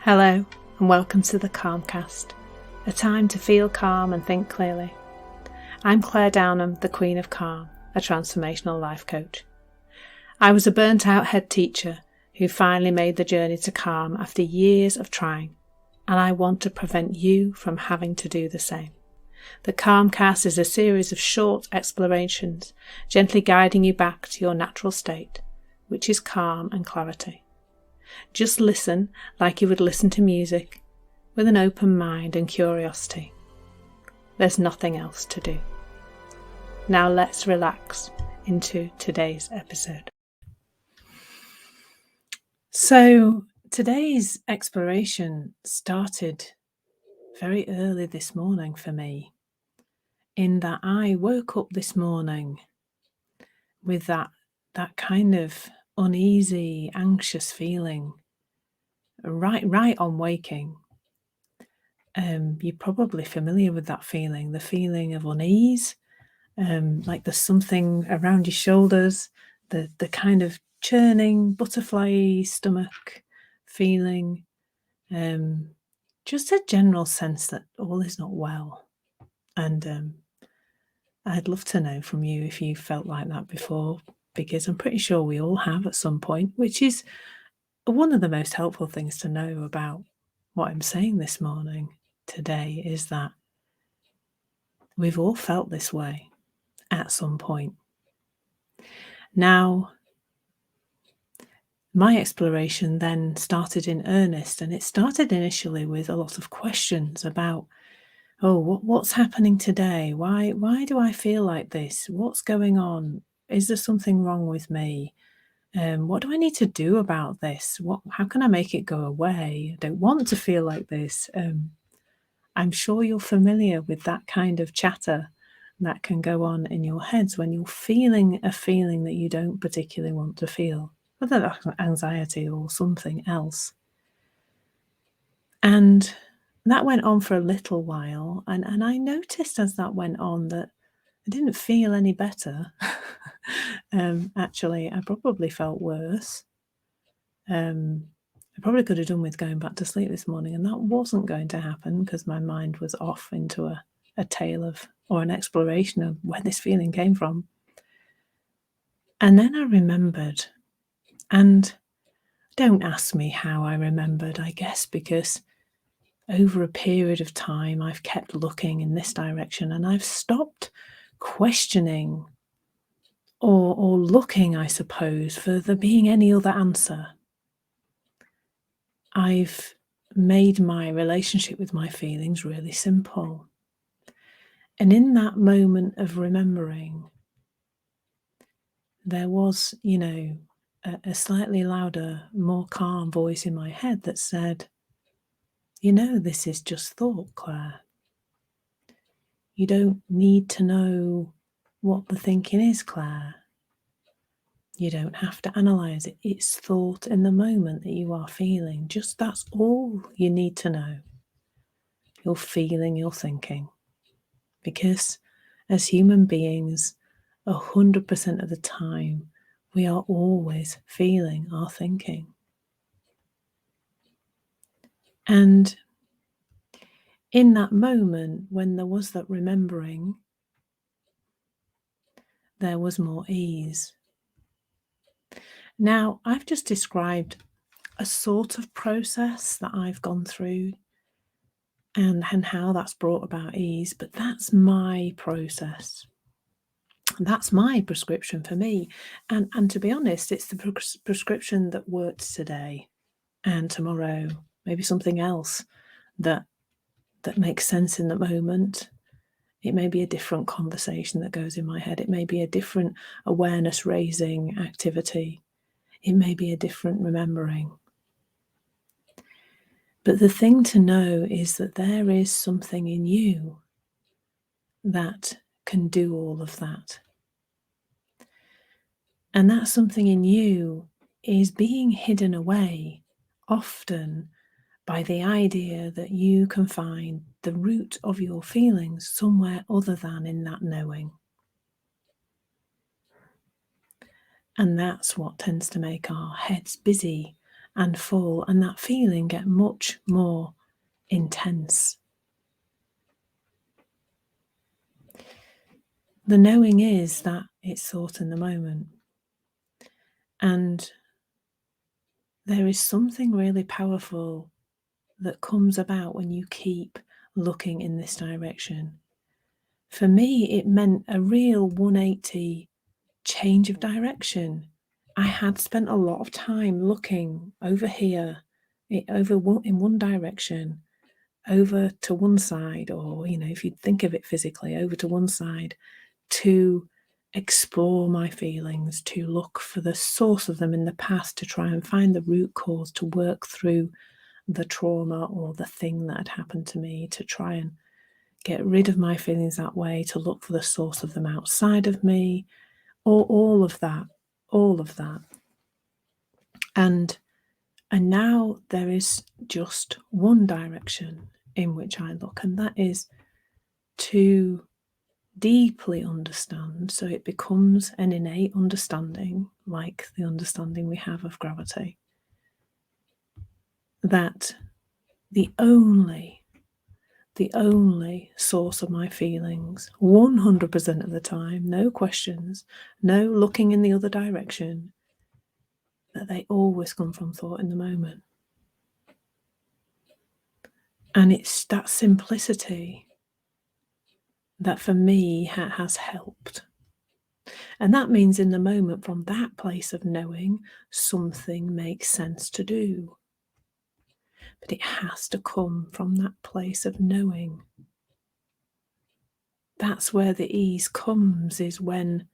Hello and welcome to the Calmcast, a time to feel calm and think clearly. I'm Clare, the Queen of Calm, a transformational life coach. I was a burnt-out head teacher who finally made the journey to calm after years of trying, and I want to prevent you from having to do the same. The Calmcast is a series of short explorations, gently guiding you back to your natural state, which is calm and clarity. Just listen like you would listen to music, with an open mind and curiosity. There's nothing else to do. Now let's relax into today's episode. So today's exploration started very early this morning for me, in that I woke up this morning with that kind of uneasy, anxious feeling right on waking. You're probably familiar with that feeling, the feeling of unease, like there's something around your shoulders, the kind of churning, butterfly stomach feeling, just a general sense that all is not well. And I'd love to know from you if you felt like that before, because I'm pretty sure we all have at some point, which is one of the most helpful things to know about what I'm saying this morning, today, is that we've all felt this way at some point. Now, my exploration then started in earnest, and it started initially with a lot of questions about, what's happening today? Why do I feel like this? What's going on? Is there something wrong with me? What do I need to do about this? How can I make it go away? I don't want to feel like this. I'm sure you're familiar with that kind of chatter that can go on in your heads when you're feeling a feeling that you don't particularly want to feel, whether that's anxiety or something else. And that went on for a little while, and I noticed as that went on that I didn't feel any better. Actually, I probably felt worse. I probably could have done with going back to sleep this morning, and that wasn't going to happen because my mind was off into a tale of, or an exploration of where this feeling came from. And then I remembered, and don't ask me how I remembered, I guess, because over a period of time I've kept looking in this direction, and I've stopped questioning or looking, I suppose, for there being any other answer. I've made my relationship with my feelings really simple. And in that moment of remembering, there was, a slightly louder, more calm voice in my head that said, this is just thought, Clare. You don't need to know what the thinking is, Clare. You don't have to analyse it. It's thought in the moment that you are feeling. Just that's all you need to know. You're feeling, you're thinking. Because as human beings, 100% of the time, we are always feeling our thinking. And in that moment, when there was that remembering, there was more ease. Now, I've just described a sort of process that I've gone through and how that's brought about ease, but that's my process. That's my prescription for me. And to be honest, it's the prescription that works today and tomorrow, maybe something else that makes sense in the moment. It may be a different conversation that goes in my head. It may be a different awareness raising activity. It may be a different remembering. But the thing to know is that there is something in you that can do all of that. And that something in you is being hidden away often by the idea that you can find the root of your feelings somewhere other than in that knowing. And that's what tends to make our heads busy and full, and that feeling get much more intense. The knowing is that it's thought in the moment. And there is something really powerful that comes about when you keep looking in this direction. For me, it meant a real 180 change of direction. I had spent a lot of time looking over here, in one direction, over to one side, or, if you think of it physically, over to one side, to explore my feelings, to look for the source of them in the past, to try and find the root cause, to work through the trauma or the thing that had happened to me, to try and get rid of my feelings that way, to look for the source of them outside of me, or all of that. And now there is just one direction in which I look, and that is to deeply understand, so it becomes an innate understanding, like the understanding we have of gravity, that the only source of my feelings, 100% of the time, no questions, no looking in the other direction, that they always come from thought in the moment. And it's that simplicity that for me has helped. And that means in the moment, from that place of knowing, something makes sense to do. But it has to come from that place of knowing. That's where the ease comes, is when,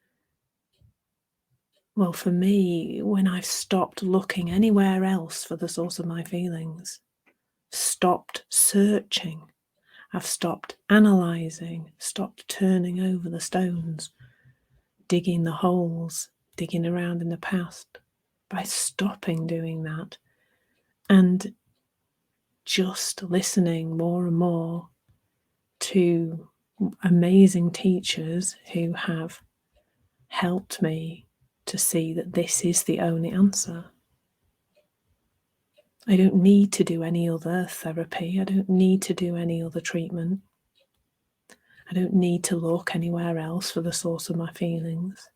well, for me, when I've stopped looking anywhere else for the source of my feelings, stopped searching, I've stopped analysing, stopped turning over the stones, digging the holes, digging around in the past. By stopping doing that and just listening more and more to amazing teachers who have helped me to see that this is the only answer. I don't need to do any other therapy. I don't need to do any other treatment. I don't need to look anywhere else for the source of my feelings.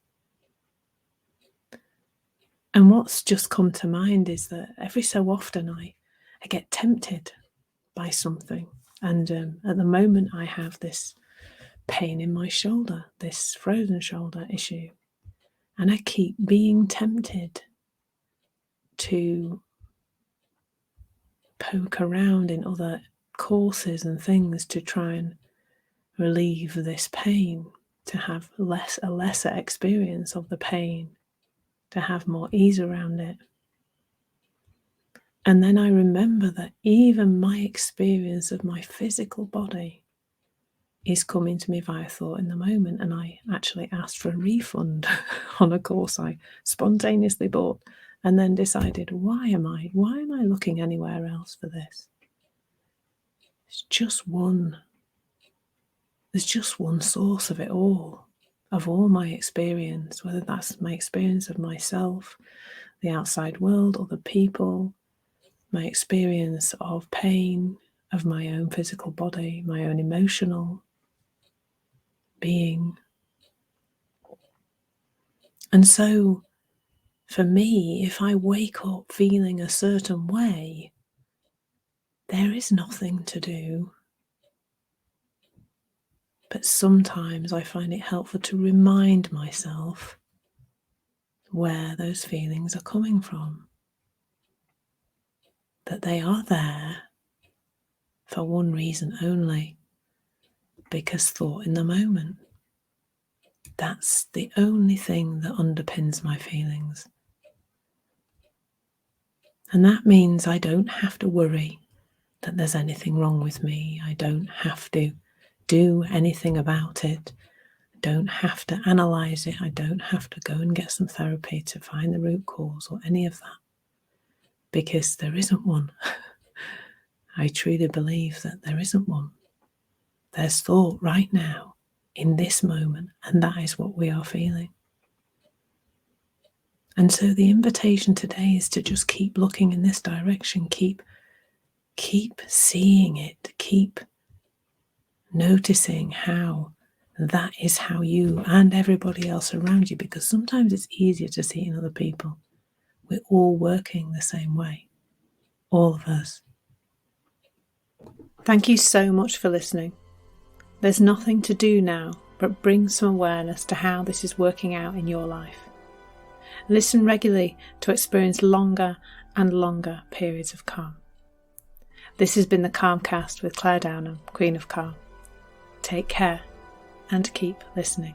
And what's just come to mind is that every so often I get tempted by something. And at the moment I have this pain in my shoulder, this frozen shoulder issue. And I keep being tempted to poke around in other courses and things to try and relieve this pain, to have a lesser experience of the pain, to have more ease around it. And then I remember that even my experience of my physical body is coming to me via thought in the moment. And I actually asked for a refund on a course I spontaneously bought, and then decided, why am I looking anywhere else for this? There's just one source of it all, of all my experience, whether that's my experience of myself, the outside world, other people, my experience of pain, of my own physical body, my own emotional being. And so for me, if I wake up feeling a certain way, there is nothing to do. But sometimes I find it helpful to remind myself where those feelings are coming from, that they are there for one reason only, because thought in the moment. That's the only thing that underpins my feelings. And that means I don't have to worry that there's anything wrong with me. I don't have to do anything about it. I don't have to analyse it. I don't have to go and get some therapy to find the root cause or any of that, because there isn't one. I truly believe that there isn't one. There's thought right now, in this moment, and that is what we are feeling. And so the invitation today is to just keep looking in this direction, keep seeing it, keep noticing how that is how you and everybody else around you, because sometimes it's easier to see in other people. We're all working the same way, all of us. Thank you so much for listening. There's nothing to do now but bring some awareness to how this is working out in your life. Listen regularly to experience longer and longer periods of calm. This has been the Calmcast with Clare Downham, Queen of Calm. Take care and keep listening.